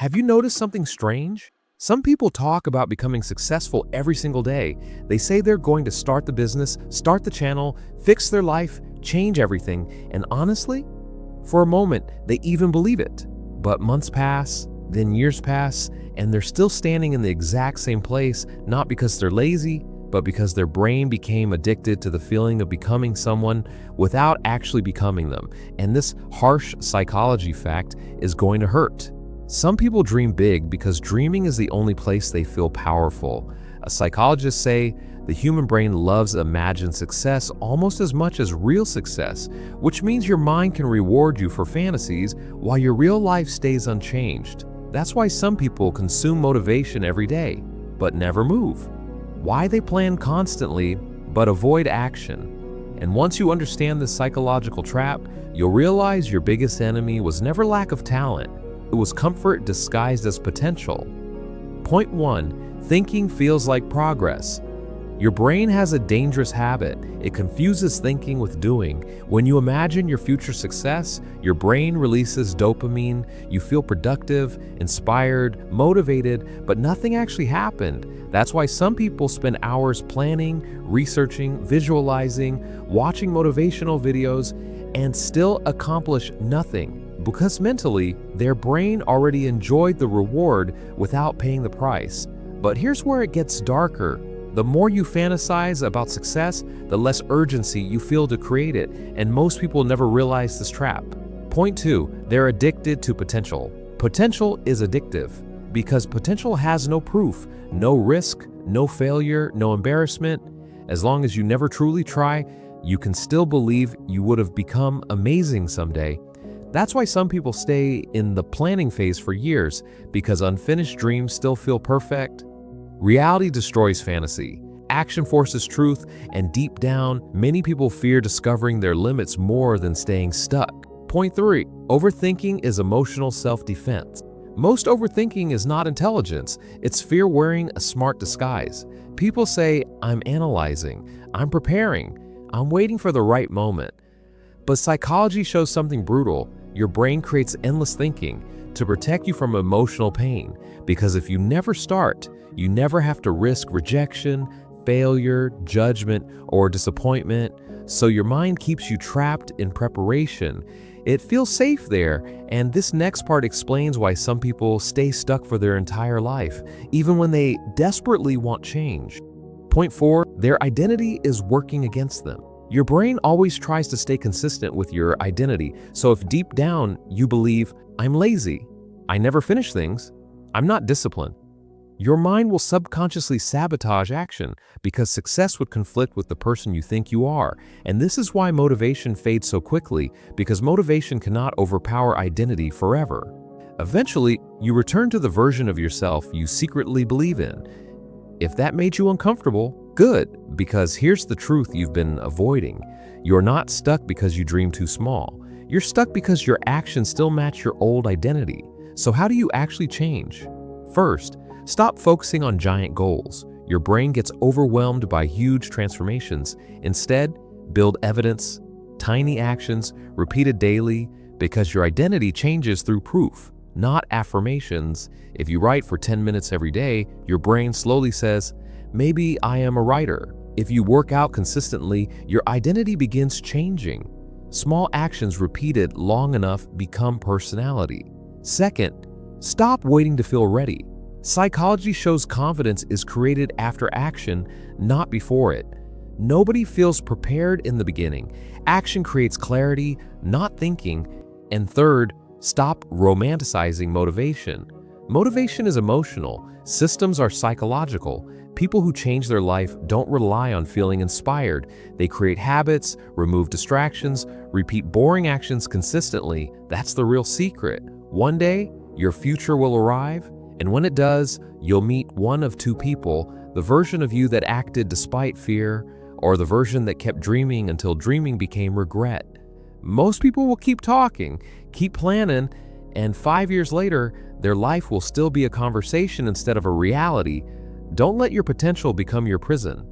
Have you noticed something strange? Some people talk about becoming successful every single day. They say they're going to start the business, start the channel, fix their life, change everything, and honestly, for a moment, they even believe it. But months pass, then years pass, and they're still standing in the exact same place, not because they're lazy, but because their brain became addicted to the feeling of becoming someone without actually becoming them. And this harsh psychology fact is going to hurt. Some people dream big because dreaming is the only place they feel powerful. Psychologists say the human brain loves imagined success almost as much as real success, which means your mind can reward you for fantasies while your real life stays unchanged. That's why some people consume motivation every day, but never move. Why they plan constantly, but avoid action. And once you understand this psychological trap, you'll realize your biggest enemy was never lack of talent. It was comfort disguised as potential. Point 1. Thinking feels like progress. Your brain has a dangerous habit. It confuses thinking with doing. When you imagine your future success, your brain releases dopamine. You feel productive, inspired, motivated, but nothing actually happened. That's why some people spend hours planning, researching, visualizing, watching motivational videos, and still accomplish nothing. Because mentally, their brain already enjoyed the reward without paying the price. But here's where it gets darker. The more you fantasize about success, the less urgency you feel to create it, and most people never realize this trap. Point 2, they're addicted to potential. Potential is addictive because potential has no proof, no risk, no failure, no embarrassment. As long as you never truly try, you can still believe you would have become amazing someday. That's why some people stay in the planning phase for years, because unfinished dreams still feel perfect. Reality destroys fantasy. Action forces truth, and deep down, many people fear discovering their limits more than staying stuck. Point 3. Overthinking is emotional self-defense. Most overthinking is not intelligence, it's fear wearing a smart disguise. People say, I'm analyzing, I'm preparing, I'm waiting for the right moment. But psychology shows something brutal. Your brain creates endless thinking to protect you from emotional pain, because if you never start, you never have to risk rejection, failure, judgment, or disappointment. So your mind keeps you trapped in preparation. It feels safe there, and this next part explains why some people stay stuck for their entire life, even when they desperately want change. Point 4, their identity is working against them. Your brain always tries to stay consistent with your identity, so if deep down you believe, I'm lazy, I never finish things, I'm not disciplined, your mind will subconsciously sabotage action because success would conflict with the person you think you are. And this is why motivation fades so quickly, because motivation cannot overpower identity forever. Eventually, you return to the version of yourself you secretly believe in. If that made you uncomfortable, good, because here's the truth you've been avoiding. You're not stuck because you dream too small. You're stuck because your actions still match your old identity. So how do you actually change? First, stop focusing on giant goals. Your brain gets overwhelmed by huge transformations. Instead, build evidence, tiny actions, repeated daily, because your identity changes through proof, not affirmations. If you write for 10 minutes every day, your brain slowly says, maybe I am a writer. If you work out consistently, your identity begins changing. Small actions repeated long enough become personality. Second, stop waiting to feel ready. Psychology shows confidence is created after action, not before it. Nobody feels prepared in the beginning. Action creates clarity, not thinking. And third, stop romanticizing motivation. Motivation is emotional. Systems are psychological. People who change their life don't rely on feeling inspired. They create habits, remove distractions, repeat boring actions consistently. That's the real secret. One day, your future will arrive, and when it does, you'll meet one of two people, the version of you that acted despite fear, or the version that kept dreaming until dreaming became regret. Most people will keep talking, keep planning, and 5 years later, their life will still be a conversation instead of a reality. Don't let your potential become your prison.